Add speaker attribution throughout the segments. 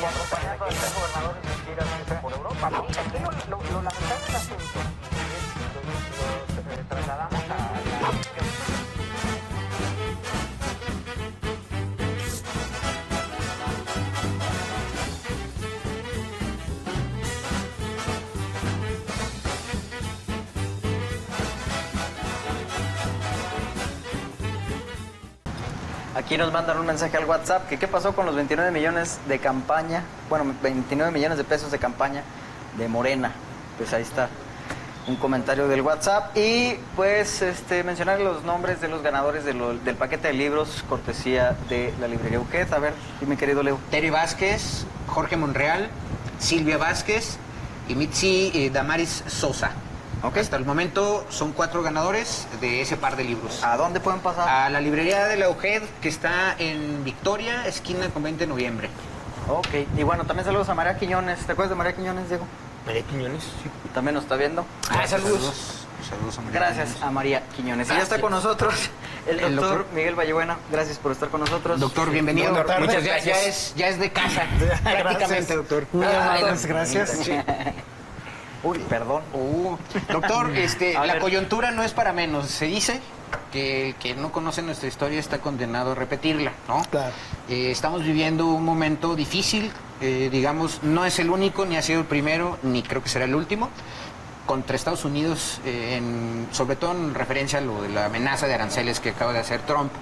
Speaker 1: Acompañando a tres gobernadores en giras por Europa. Aquí lo lamentable del asunto es los trasladamos a la...
Speaker 2: Aquí nos mandan un mensaje al WhatsApp que qué pasó con los 29 millones de campaña, bueno, 29 millones de pesos de campaña de Morena. Pues ahí está un comentario del WhatsApp y pues mencionar los nombres de los ganadores del paquete de libros cortesía de la librería Uquet. A ver, mi querido Leo.
Speaker 3: Terry Vázquez, Jorge Monreal, Silvia Vázquez y Mitzi Damaris Sosa.
Speaker 2: Okay.
Speaker 3: Hasta el momento son 4 ganadores de ese par de libros.
Speaker 2: ¿A dónde pueden pasar?
Speaker 3: A la librería de la UGED, que está en Victoria, esquina con 20 de noviembre.
Speaker 2: Ok, y bueno, también saludos a María Quiñones. ¿Te acuerdas de María Quiñones, Diego?
Speaker 3: María Quiñones, sí.
Speaker 2: También nos está viendo.
Speaker 3: Saludos. Saludos a María
Speaker 2: Gracias
Speaker 3: Quiñones.
Speaker 2: a María Quiñones. Y ya
Speaker 3: Gracias.
Speaker 2: está con nosotros el doctor Miguel Vallebuena. Gracias por estar con nosotros.
Speaker 3: Doctor, bienvenido.
Speaker 4: Buenas tardes.
Speaker 3: Muchas gracias. Ya es de casa, prácticamente, doctor.
Speaker 4: Muy amables, gracias.
Speaker 3: Sí.
Speaker 2: Uy, perdón.
Speaker 3: Doctor,
Speaker 2: A
Speaker 3: la
Speaker 2: ver.
Speaker 3: coyuntura no es para menos. Se dice que el que no conoce nuestra historia está condenado a repetirla, ¿no?
Speaker 4: Claro.
Speaker 3: Estamos viviendo un momento difícil, digamos, no es el único, ni ha sido el primero, ni creo que será el último, contra Estados Unidos, sobre todo en referencia a lo de la amenaza de aranceles que acaba de hacer Trump.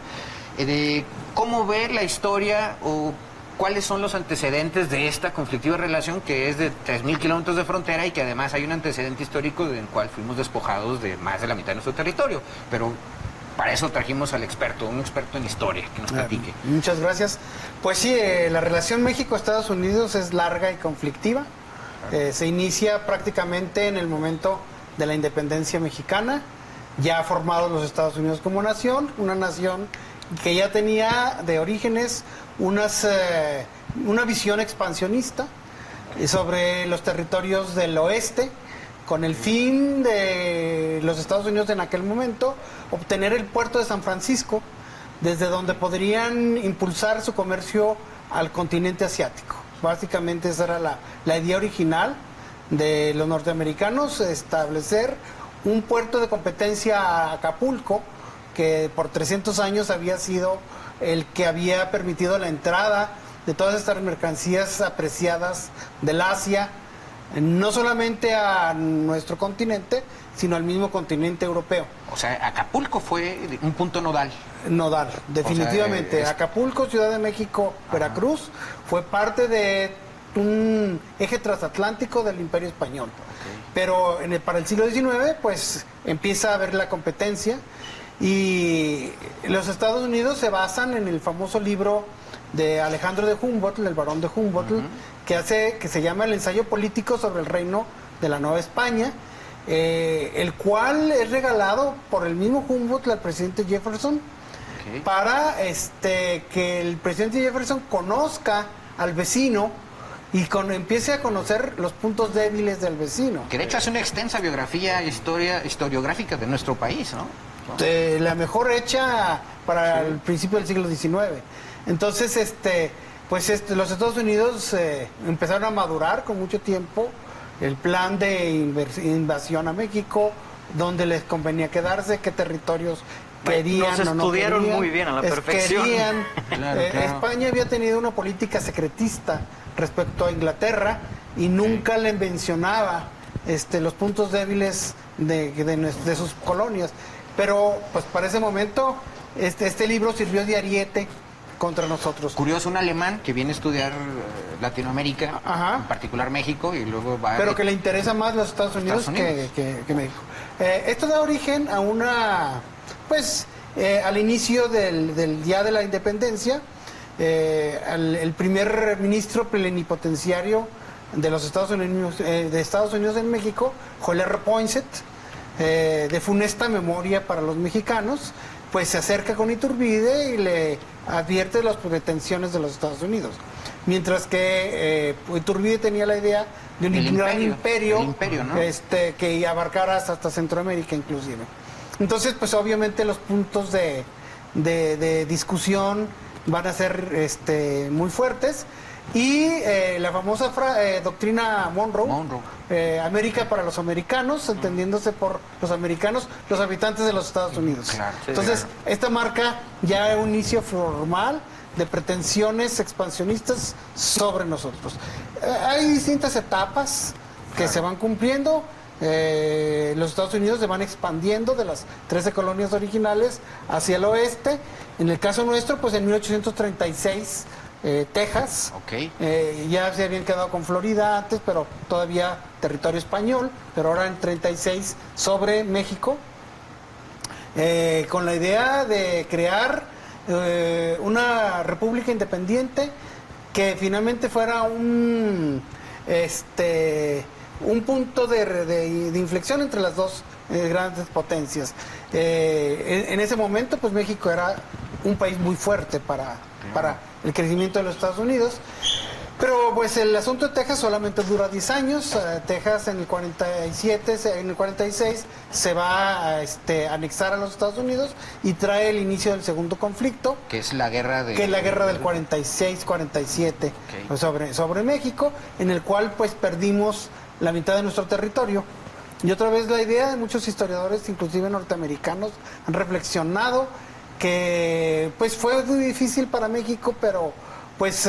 Speaker 3: De ¿Cómo ver la historia o cuáles son los antecedentes de esta conflictiva relación que es de 3.000 kilómetros de frontera y que además hay un antecedente histórico del cual fuimos despojados de más de la mitad de nuestro territorio? Pero para eso trajimos al experto, un experto en historia, que nos platique.
Speaker 4: Muchas gracias. Pues sí, la relación México-Estados Unidos es larga y conflictiva. Se inicia prácticamente en el momento de la independencia mexicana, ya formados los Estados Unidos como nación, una nación que ya tenía de orígenes una visión expansionista sobre los territorios del oeste, con el fin de los Estados Unidos en aquel momento obtener el puerto de San Francisco, desde donde podrían impulsar su comercio al continente asiático. Básicamente esa era la idea original de los norteamericanos, establecer un puerto de competencia a Acapulco, que por 300 años había sido el que había permitido la entrada de todas estas mercancías apreciadas del Asia, no solamente a nuestro continente, sino al mismo continente europeo.
Speaker 3: O sea, Acapulco fue un punto nodal.
Speaker 4: Nodal, definitivamente.
Speaker 3: O sea,
Speaker 4: Acapulco, Ciudad de México, Veracruz, fue parte de un eje transatlántico del Imperio Español. Pero para el siglo XIX, pues empieza a haber la competencia y los Estados Unidos se basan en el famoso libro de Alejandro de Humboldt, el barón de Humboldt, que se llama El ensayo político sobre el reino de la Nueva España, el cual es regalado por el mismo Humboldt al presidente Jefferson, para que el presidente Jefferson conozca al vecino y empiece a conocer los puntos débiles del vecino.
Speaker 3: Que de hecho hace una extensa biografía historiográfica de nuestro país, ¿no?
Speaker 4: La mejor hecha para el principio del siglo XIX. Entonces, los Estados Unidos empezaron a madurar con mucho tiempo el plan de invasión a México, dónde les convenía quedarse, qué territorios querían
Speaker 2: nos
Speaker 4: o no
Speaker 2: estudiaron
Speaker 4: querían.
Speaker 2: muy bien a la perfección.
Speaker 4: Claro. España había tenido una política secretista respecto a Inglaterra y nunca le mencionaba los puntos débiles de sus colonias. Pero pues para ese momento este libro sirvió de ariete contra nosotros.
Speaker 3: Curioso, un alemán que viene a estudiar Latinoamérica, en particular México, y luego va...
Speaker 4: Pero que le interesa más los Estados Unidos, que México. Esto da origen a al inicio del día de la independencia, el primer ministro plenipotenciario de los Estados Unidos en México, Joel R. Poinsett, de funesta memoria para los mexicanos, pues se acerca con Iturbide y le advierte de las pretensiones de los Estados Unidos. mientras que Iturbide tenía la idea de un gran imperio,
Speaker 3: ¿no?
Speaker 4: Que abarcara hasta Centroamérica inclusive. Entonces, pues obviamente los puntos de discusión van a ser muy fuertes. Y la famosa doctrina Monroe, América para los americanos, entendiéndose por los americanos, los habitantes de los Estados Unidos.
Speaker 3: Claro, sí,
Speaker 4: entonces,
Speaker 3: claro.
Speaker 4: Esta marca ya un inicio formal de pretensiones expansionistas sobre nosotros. Hay distintas etapas que se van cumpliendo. Los Estados Unidos se van expandiendo de las 13 colonias originales hacia el oeste. En el caso nuestro, pues en 1836, Texas, ya se habían quedado con Florida antes, pero todavía territorio español, pero ahora en 36 sobre México, con la idea de crear una república independiente que finalmente fuera un punto de inflexión entre las dos grandes potencias. En ese momento, pues México era un país muy fuerte para el crecimiento de los Estados Unidos. Pero pues el asunto de Texas solamente dura 10 años. Texas en el 47, en el 46 se va a anexar a los Estados Unidos y trae el inicio del segundo conflicto.
Speaker 3: Que es la guerra de...
Speaker 4: Que es la guerra del 46-47 sobre México, en el cual pues perdimos la mitad de nuestro territorio. Y otra vez la idea de muchos historiadores, inclusive norteamericanos, han reflexionado que pues fue muy difícil para México, pero pues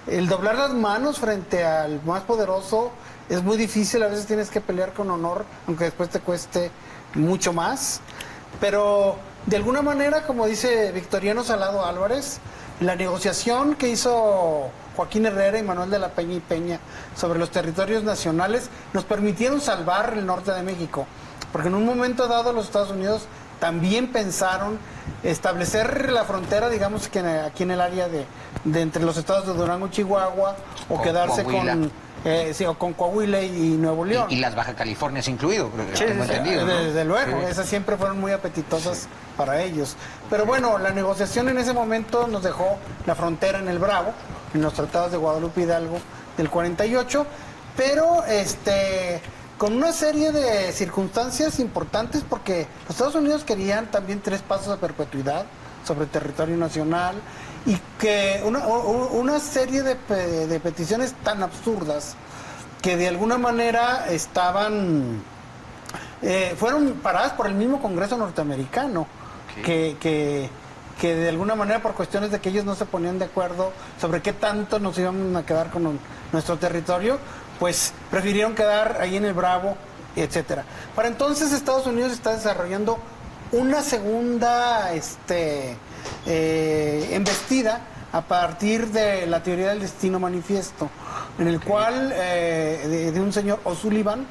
Speaker 4: el doblar las manos frente al más poderoso es muy difícil. A veces tienes que pelear con honor, aunque después te cueste mucho más. Pero de alguna manera, como dice Victoriano Salado Álvarez, la negociación que hizo Joaquín Herrera y Manuel de la Peña y Peña sobre los territorios nacionales nos permitieron salvar el norte de México, porque en un momento dado los Estados Unidos también pensaron establecer la frontera, digamos que aquí en el área de entre los estados de Durango y Chihuahua, o
Speaker 3: Con
Speaker 4: quedarse
Speaker 3: Coahuila.
Speaker 4: o con Coahuila y Nuevo León.
Speaker 3: Y las Baja Californias incluido, tengo entendido, ¿no?
Speaker 4: Desde luego,
Speaker 3: Sí.
Speaker 4: esas siempre fueron muy apetitosas para ellos. Pero bueno, la negociación en ese momento nos dejó la frontera en el Bravo, en los tratados de Guadalupe Hidalgo del 48, pero con una serie de circunstancias importantes, porque los Estados Unidos querían también 3 pasos a perpetuidad sobre el territorio nacional, y que una serie de peticiones tan absurdas que de alguna manera fueron paradas por el mismo Congreso norteamericano, que de alguna manera, por cuestiones de que ellos no se ponían de acuerdo sobre qué tanto nos íbamos a quedar con nuestro territorio, pues prefirieron quedar ahí en el Bravo, etcétera. Para entonces Estados Unidos está desarrollando una segunda embestida a partir de la teoría del destino manifiesto, en el cual, de un señor O'Sullivan,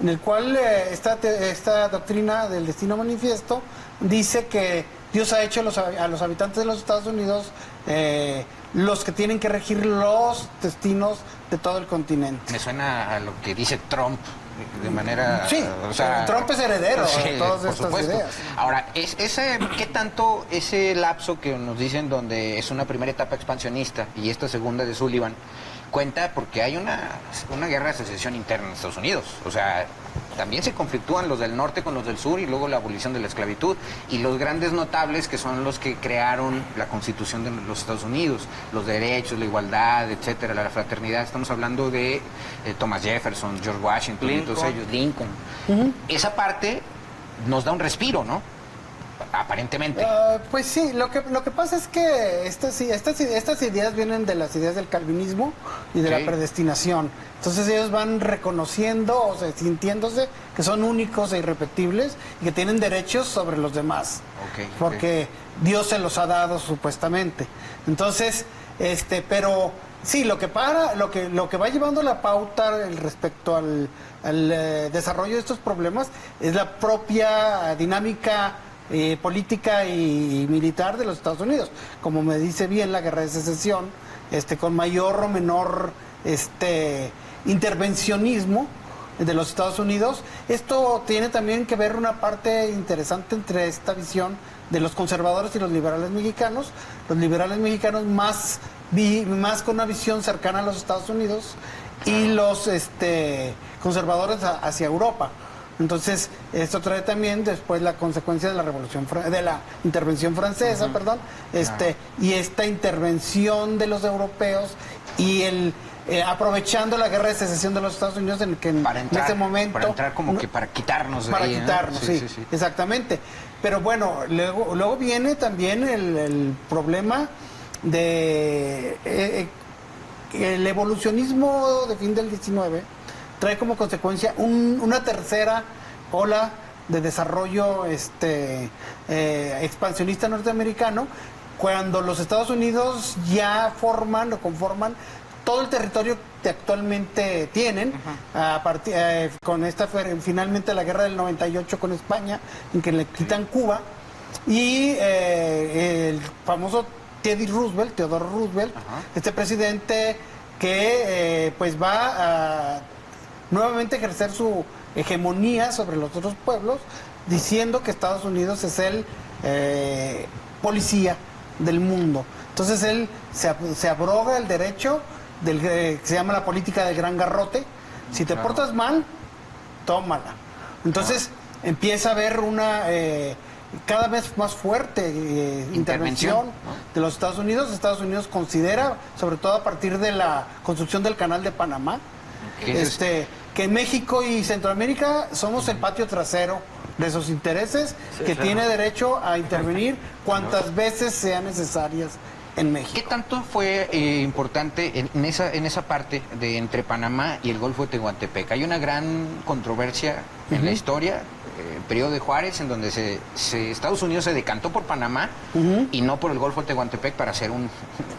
Speaker 4: en el cual esta doctrina del destino manifiesto dice que Dios ha hecho a los habitantes de los Estados Unidos los que tienen que regir los destinos de todo el continente.
Speaker 3: Me suena a lo que dice Trump de manera...
Speaker 4: Sí,
Speaker 3: o sea,
Speaker 4: Trump es heredero de todas
Speaker 3: por
Speaker 4: estas
Speaker 3: supuesto.
Speaker 4: ideas.
Speaker 3: Ahora, ¿qué tanto ese lapso que nos dicen donde es una primera etapa expansionista y esta segunda de Sullivan cuenta? Porque hay una guerra de secesión interna en Estados Unidos. O sea, también se conflictúan los del norte con los del sur, y luego la abolición de la esclavitud, y los grandes notables que son los que crearon la Constitución de los Estados Unidos, los derechos, la igualdad, etcétera, la fraternidad. Estamos hablando de Thomas Jefferson, George Washington, y todos ellos, Lincoln. Esa parte nos da un respiro, ¿no? Aparentemente.
Speaker 4: Pues sí, lo que pasa es que estas ideas vienen de las ideas del calvinismo y de la predestinación. Entonces ellos van reconociendo, o sea, sintiéndose que son únicos e irrepetibles y que tienen derechos sobre los demás, porque Dios se los ha dado supuestamente. Entonces, pero sí, lo que va llevando la pauta respecto al desarrollo de estos problemas es la propia dinámica política y militar de los Estados Unidos. Como me dice bien la guerra de secesión, con mayor o menor intervencionismo de los Estados Unidos. Esto tiene también que ver una parte interesante entre esta visión de los conservadores y los liberales mexicanos. Los liberales mexicanos más más con una visión cercana a los Estados Unidos y los conservadores hacia Europa. Entonces, esto trae también después la consecuencia de la de la intervención francesa, perdón, y esta intervención de los europeos y aprovechando la guerra de secesión de los Estados Unidos en ese momento...
Speaker 3: Para entrar como que para quitarnos de
Speaker 4: para
Speaker 3: ahí,
Speaker 4: quitarnos,
Speaker 3: ¿no?
Speaker 4: sí, exactamente. Pero bueno, luego viene también el problema de el evolucionismo de fin del 19 trae como consecuencia una tercera ola de desarrollo expansionista norteamericano, cuando los Estados Unidos ya forman o conforman todo el territorio que actualmente tienen, con finalmente la guerra del 98 con España, en que le quitan Cuba, y el famoso Theodore Roosevelt, este presidente que pues va a nuevamente ejercer su hegemonía sobre los otros pueblos, diciendo que Estados Unidos es el policía del mundo. Entonces él se abroga el derecho que se llama la política del gran garrote. Si te portas mal, tómala. Entonces empieza a haber una cada vez más fuerte intervención de los Estados Unidos. Estados Unidos considera, sobre todo a partir de la construcción del Canal de Panamá, que México y Centroamérica somos el patio trasero de esos intereses, que tiene derecho a intervenir cuantas veces sean necesarias en México.
Speaker 3: ¿Qué tanto fue importante en esa parte de entre Panamá y el Golfo de Tehuantepec? Hay una gran controversia en la historia, el periodo de Juárez, en donde Estados Unidos se decantó por Panamá y no por el Golfo de Tehuantepec para hacer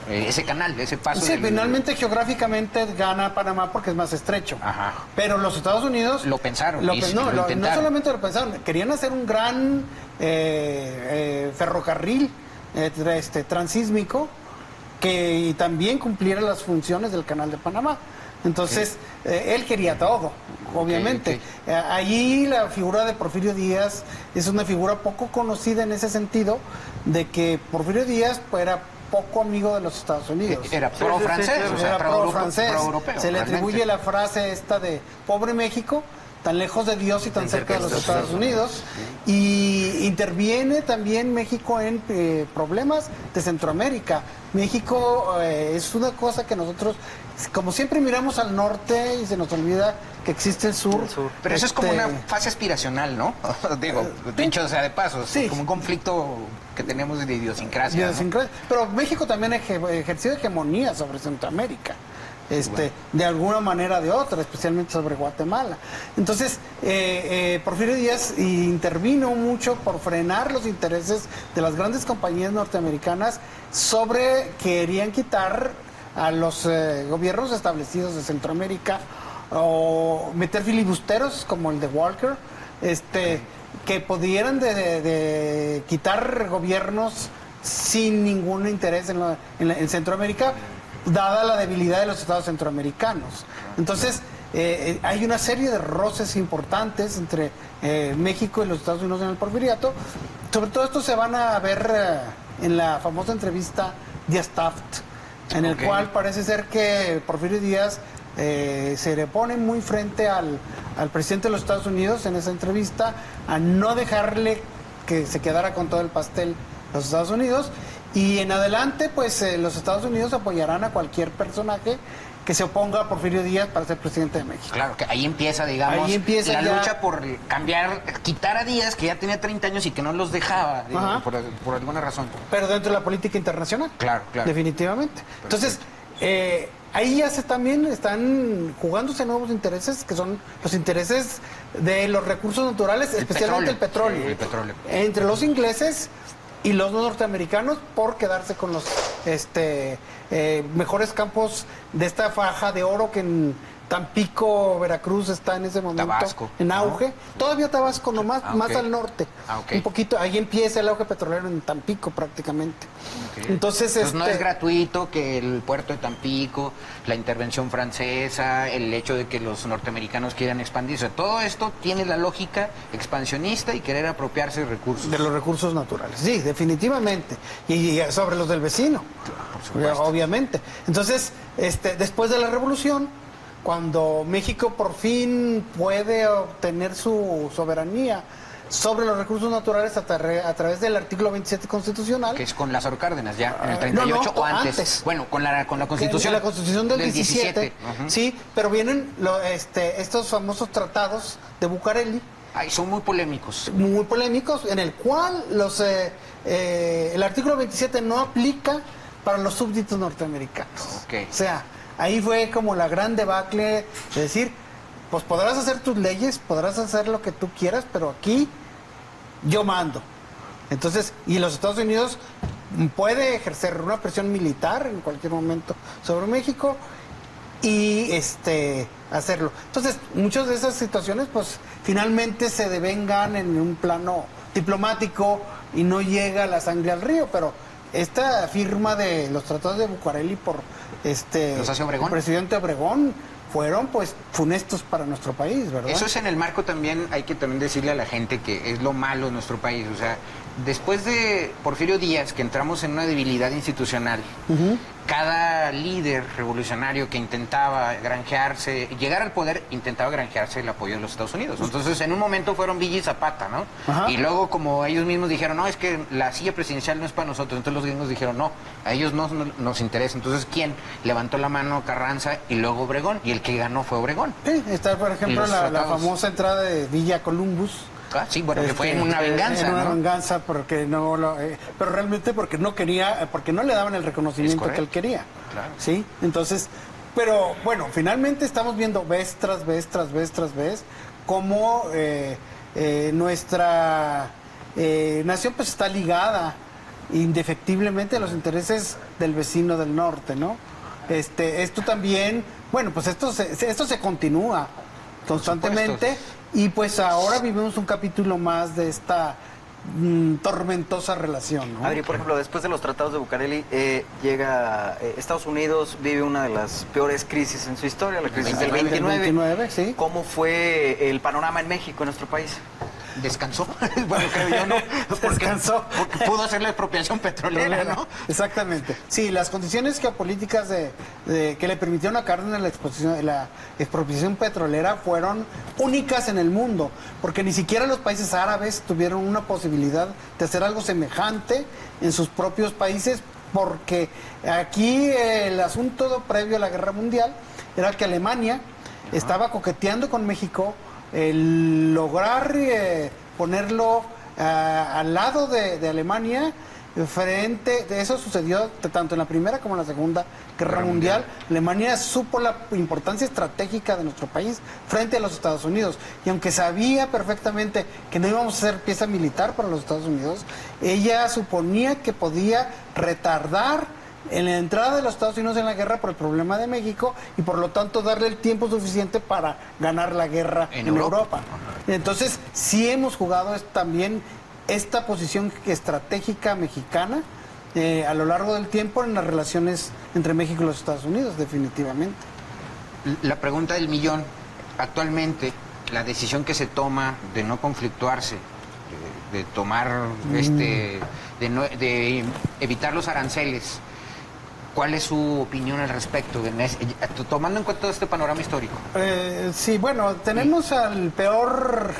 Speaker 3: ese canal, ese paso.
Speaker 4: Sí, finalmente geográficamente gana Panamá porque es más estrecho.
Speaker 3: Ajá.
Speaker 4: Pero los Estados Unidos
Speaker 3: lo pensaron.
Speaker 4: No solamente lo pensaron, querían hacer un gran ferrocarril transísmico que también cumpliera las funciones del Canal de Panamá. Entonces, él quería todo, obviamente. Allí la figura de Porfirio Díaz es una figura poco conocida en ese sentido, de que Porfirio Díaz pues, era poco amigo de los Estados Unidos.
Speaker 3: Era pro-francés,
Speaker 4: era pro-francés. Se le atribuye la frase esta de pobre México, tan lejos de Dios y tan cerca de los Estados Unidos. Y interviene también México en problemas de Centroamérica. México es una cosa que nosotros, como siempre miramos al norte y se nos olvida que existe el sur.
Speaker 3: Pero eso es como una fase aspiracional, ¿no? Digo, dicho sea de paso, como un conflicto que tenemos de idiosincrasia. ¿No?
Speaker 4: Pero México también ejerció hegemonía sobre Centroamérica. De alguna manera o de otra, especialmente sobre Guatemala. Entonces, Porfirio Díaz intervino mucho por frenar los intereses de las grandes compañías norteamericanas querían quitar a los gobiernos establecidos de Centroamérica o meter filibusteros como el de Walker, que pudieran de quitar gobiernos sin ningún interés en Centroamérica, dada la debilidad de los estados centroamericanos. Entonces, hay una serie de roces importantes entre México y los Estados Unidos en el Porfiriato. Sobre todo esto se van a ver en la famosa entrevista Díaz-Taft, en el cual parece ser que Porfirio Díaz se le pone muy frente al presidente de los Estados Unidos en esa entrevista, a no dejarle que se quedara con todo el pastel los Estados Unidos. Y en adelante, pues los Estados Unidos apoyarán a cualquier personaje que se oponga a Porfirio Díaz para ser presidente de México.
Speaker 3: Claro, que ahí empieza, digamos, la lucha por quitar a Díaz, que ya tenía 30 años y que no los dejaba, digo, por alguna razón.
Speaker 4: Pero dentro de la política internacional.
Speaker 3: Claro.
Speaker 4: Definitivamente. Entonces, ahí ya también están jugándose nuevos intereses, que son los intereses de los recursos naturales, especialmente el petróleo.
Speaker 3: Sí, el petróleo.
Speaker 4: Entre los ingleses y los norteamericanos por quedarse con los mejores campos de esta faja de oro que Tampico, Veracruz está en ese momento
Speaker 3: Tabasco,
Speaker 4: en
Speaker 3: ¿no?
Speaker 4: auge. Todavía Tabasco, nomás más
Speaker 3: ok.
Speaker 4: al norte.
Speaker 3: Ok.
Speaker 4: Un poquito, ahí empieza el auge petrolero en Tampico prácticamente.
Speaker 3: Ok.
Speaker 4: Entonces,
Speaker 3: no es gratuito que el puerto de Tampico, la intervención francesa, el hecho de que los norteamericanos quieran expandirse, todo esto tiene la lógica expansionista y querer apropiarse de recursos.
Speaker 4: de los recursos naturales. Sí, definitivamente. Y sobre los del vecino.
Speaker 3: Por supuesto.
Speaker 4: Obviamente. Entonces, después de la revolución, cuando México por fin puede obtener su soberanía sobre los recursos naturales a través del artículo 27 constitucional.
Speaker 3: Que es con Lázaro Cárdenas, ya, en el
Speaker 4: No,
Speaker 3: 38
Speaker 4: no,
Speaker 3: o antes. Bueno, con la Constitución.
Speaker 4: La Constitución del 17.
Speaker 3: Ujú.
Speaker 4: Sí, pero vienen estos famosos tratados de Bucareli,
Speaker 3: Ay, son muy polémicos.
Speaker 4: muy polémicos, en el cual el artículo 27 no aplica para los súbditos norteamericanos.
Speaker 3: Ok.
Speaker 4: O sea, ahí fue como la gran debacle de decir, pues podrás hacer tus leyes, podrás hacer lo que tú quieras, pero aquí yo mando. Entonces, y los Estados Unidos puede ejercer una presión militar en cualquier momento sobre México y hacerlo. Entonces, muchas de esas situaciones pues finalmente se devengan en un plano diplomático y no llega la sangre al río, pero esta firma de los tratados de Bucareli por
Speaker 3: ¿Los hace Obregón?
Speaker 4: el presidente Obregón fueron pues funestos para nuestro país, ¿verdad?
Speaker 3: Eso es en el marco también, hay que también decirle a la gente que es lo malo de nuestro país. O sea, después de Porfirio Díaz, que entramos en una debilidad institucional, cada líder revolucionario que intentaba granjearse, llegar al poder, intentaba granjearse el apoyo de los Estados Unidos. Entonces, en un momento fueron Villa y Zapata, ¿no?
Speaker 4: Ajá.
Speaker 3: Y luego, como ellos mismos dijeron, no, es que la silla presidencial no es para nosotros, entonces los gringos dijeron, no, a ellos no nos interesa. Entonces, ¿quién? Levantó la mano Carranza y luego Obregón, y el que ganó fue Obregón.
Speaker 4: Sí, está por ejemplo
Speaker 3: los
Speaker 4: la
Speaker 3: tratados.
Speaker 4: famosa entrada de Villa Columbus.
Speaker 3: Ah, sí, bueno, que fue en una venganza,
Speaker 4: En una
Speaker 3: ¿no?
Speaker 4: venganza porque no pero realmente porque no quería, porque no le daban el reconocimiento que él quería.
Speaker 3: Claro.
Speaker 4: Sí, entonces, pero bueno, finalmente estamos viendo vez tras vez cómo nuestra nación pues está ligada indefectiblemente a los intereses del vecino del norte, ¿no? Esto también, bueno, pues esto se continúa constantemente. Y pues ahora vivimos un capítulo más de esta tormentosa relación, ¿no?
Speaker 2: Adri, por ejemplo, después de los tratados de Bucareli, llega Estados Unidos, vive una de las peores crisis en su historia, la crisis del 29.
Speaker 4: Sí.
Speaker 2: ¿Cómo fue el panorama en México, en nuestro país?
Speaker 3: Descansó, bueno, creo yo, ¿no?
Speaker 4: Descansó.
Speaker 3: Porque pudo hacer la expropiación petrolera, ¿no?
Speaker 4: Exactamente. Sí, las condiciones geopolíticas que le permitieron a Cárdenas la expropiación petrolera fueron únicas en el mundo, porque ni siquiera los países árabes tuvieron una posibilidad de hacer algo semejante en sus propios países, porque aquí el asunto previo a la Guerra Mundial era que Alemania estaba coqueteando con México el lograr ponerlo al lado de Alemania frente, eso sucedió tanto en la Primera como en la Segunda Guerra Mundial. Alemania supo la importancia estratégica de nuestro país frente a los Estados Unidos, y aunque sabía perfectamente que no íbamos a ser pieza militar para los Estados Unidos, ella suponía que podía retardar en la entrada de los Estados Unidos en la guerra por el problema de México y por lo tanto darle el tiempo suficiente para ganar la guerra en Europa. Entonces sí hemos jugado también esta posición estratégica mexicana a lo largo del tiempo en las relaciones entre México y los Estados Unidos, definitivamente.
Speaker 3: La pregunta del millón, actualmente la decisión que se toma de no conflictuarse, de tomar de evitar los aranceles, ¿cuál es su opinión al respecto, tomando en cuenta todo este panorama histórico?
Speaker 4: Sí, bueno, tenemos al peor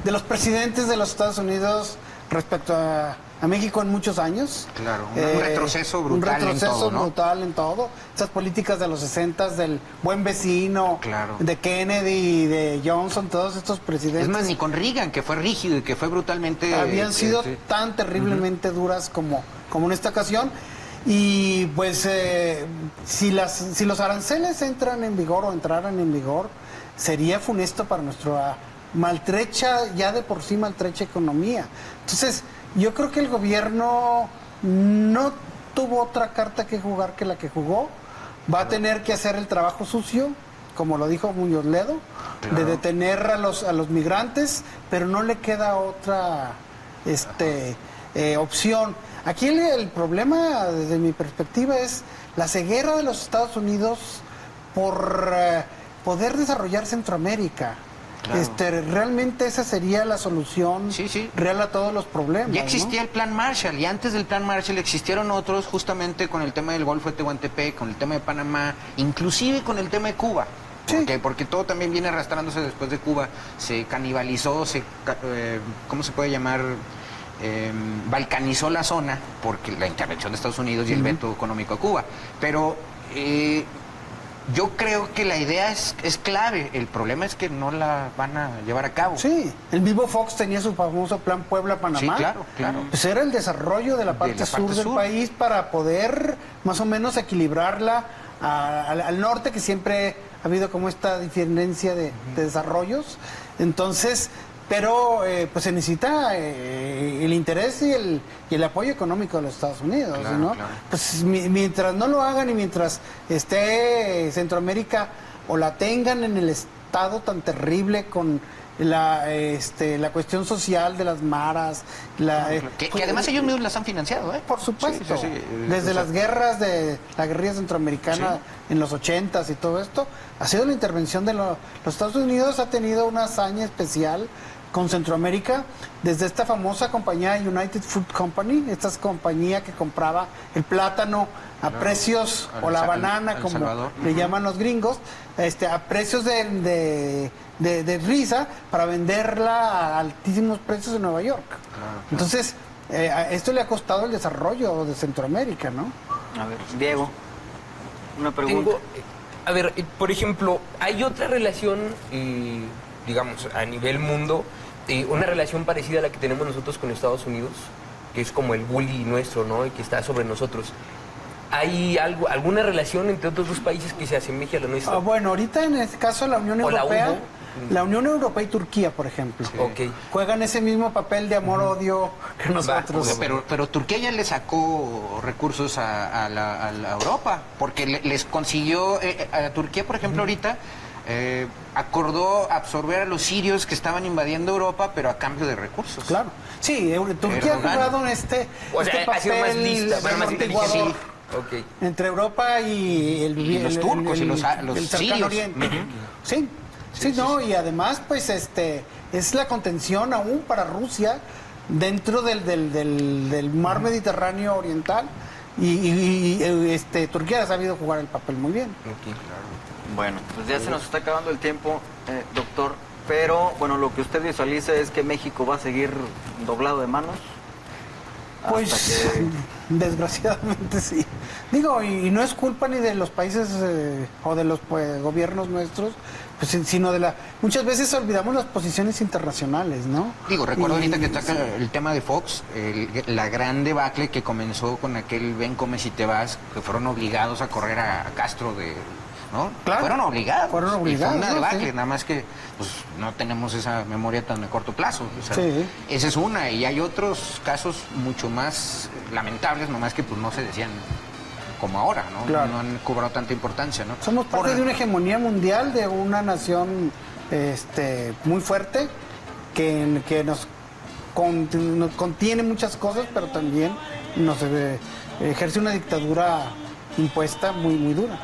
Speaker 4: de los presidentes de los Estados Unidos respecto a México en muchos años.
Speaker 3: Claro, un retroceso brutal en todo, ¿no?
Speaker 4: Un retroceso brutal en todo. Esas políticas de los 60 del buen vecino,
Speaker 3: claro,
Speaker 4: de Kennedy, de Johnson, todos estos presidentes.
Speaker 3: Es más, ni con Reagan, que fue rígido y que fue brutalmente...
Speaker 4: Habían sido tan terriblemente duras como en esta ocasión. Y pues si los aranceles entran en vigor o entraran en vigor, sería funesto para nuestra maltrecha, ya de por sí maltrecha economía. Entonces, yo creo que el gobierno no tuvo otra carta que jugar que la que jugó. Va a tener que hacer el trabajo sucio como lo dijo Muñoz Ledo, de detener a los migrantes, pero no le queda otra opción. Aquí el problema, desde mi perspectiva, es la ceguera de los Estados Unidos por poder desarrollar Centroamérica.
Speaker 3: Claro.
Speaker 4: Realmente esa sería la solución real a todos los problemas.
Speaker 3: Ya existía,
Speaker 4: ¿no?
Speaker 3: el Plan Marshall, y antes del Plan Marshall existieron otros, justamente con el tema del Golfo de Tehuantepec, con el tema de Panamá, inclusive con el tema de Cuba. Porque todo también viene arrastrándose después de Cuba. Se canibalizó, ¿cómo se puede llamar? Balcanizó la zona porque la intervención de Estados Unidos y el veto económico a Cuba. Pero yo creo que la idea es clave. El problema es que no la van a llevar a cabo.
Speaker 4: Sí, el mismo Fox tenía su famoso plan Puebla-Panamá.
Speaker 3: Sí, claro.
Speaker 4: Pues era el desarrollo de la parte sur del país para poder más o menos equilibrarla al norte, que siempre ha habido como esta diferencia de desarrollos. Entonces, pero pues se necesita el interés y el apoyo económico de los Estados Unidos, ¿no? Claro. Pues mientras no lo hagan y mientras esté Centroamérica o la tengan en el estado tan terrible con la cuestión social de las maras,
Speaker 3: que además ellos mismos las han financiado, ¿eh?
Speaker 4: Por supuesto.
Speaker 3: Sí.
Speaker 4: Desde las guerras de la guerrilla centroamericana en los 80s y todo esto, ha sido la intervención de los Estados Unidos. Ha tenido una hazaña especial con Centroamérica, desde esta famosa compañía United Fruit Company, esta compañía que compraba el plátano a precios, o la banana, como le llaman los gringos, a precios de risa, para venderla a altísimos precios en Nueva York. Entonces, esto le ha costado el desarrollo de Centroamérica, ¿no?
Speaker 2: A ver, Diego, una pregunta.
Speaker 5: Por ejemplo, hay otra relación, digamos, a nivel mundo, una relación parecida a la que tenemos nosotros con Estados Unidos, que es como el bully nuestro, ¿no? Y que está sobre nosotros. ¿Hay alguna relación entre otros dos países que se asemeje a la nuestra?
Speaker 4: Bueno, ahorita en este caso la Unión Europea, la Unión Europea y Turquía, por ejemplo, juegan ese mismo papel de amor-odio que nosotros.
Speaker 3: Pero Turquía ya le sacó recursos a Europa, porque les consiguió, a Turquía, por ejemplo, ahorita acordó absorber a los sirios que estaban invadiendo Europa, pero a cambio de recursos.
Speaker 4: Claro. Sí, Turquía ha jugado en este papel amortiguador entre Europa y
Speaker 3: los turcos y los
Speaker 4: cercano Oriente. Sí, y además pues es la contención aún para Rusia dentro del mar Mediterráneo oriental, y Turquía ha sabido jugar el papel muy bien.
Speaker 2: Bueno, pues ya se nos está acabando el tiempo, doctor, pero bueno, lo que usted visualiza es que México va a seguir doblado de manos.
Speaker 4: Pues desgraciadamente sí. Digo, y no es culpa ni de los países o de los gobiernos nuestros, pues, sino de muchas veces olvidamos las posiciones internacionales, ¿no?
Speaker 3: Digo, recuerdo ahorita que está el tema de Fox, la gran debacle que comenzó con aquel ven, comes y te vas, que fueron obligados a correr a Castro ¿no?
Speaker 4: Claro,
Speaker 3: fueron obligados.
Speaker 4: Fue una
Speaker 3: debacle, nada más que pues, no tenemos esa memoria tan de corto plazo. O sea, esa es una, y hay otros casos mucho más lamentables, nomás que pues no se decían como ahora, ¿no?
Speaker 4: Claro.
Speaker 3: No han cobrado tanta importancia, ¿no?
Speaker 4: Somos parte de una hegemonía mundial, de una nación muy fuerte, que nos contiene muchas cosas, pero también nos ejerce una dictadura impuesta muy, muy dura.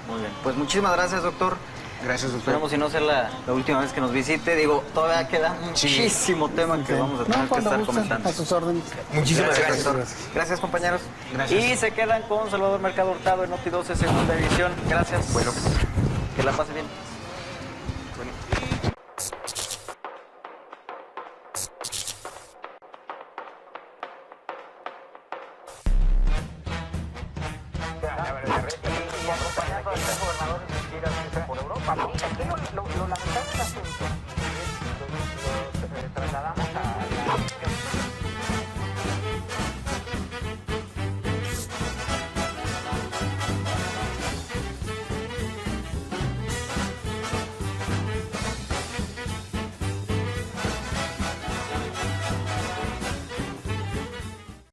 Speaker 2: Muy bien, pues muchísimas gracias, doctor.
Speaker 3: Gracias, doctor.
Speaker 2: Esperamos si no sea la última vez que nos visite. Digo, todavía queda muchísimo tema que vamos a tener que estar comentando.
Speaker 4: A sus órdenes.
Speaker 5: Muchísimas gracias.
Speaker 2: Doctor. Gracias, compañeros.
Speaker 3: Gracias.
Speaker 2: Y se quedan con Salvador Mercado Hurtado en Noti 12, segunda edición. Gracias.
Speaker 3: Bueno,
Speaker 2: que la pase bien.
Speaker 1: Y acompañando al gobernador que quiera irse por Europa. Aquí lo lamentable del asunto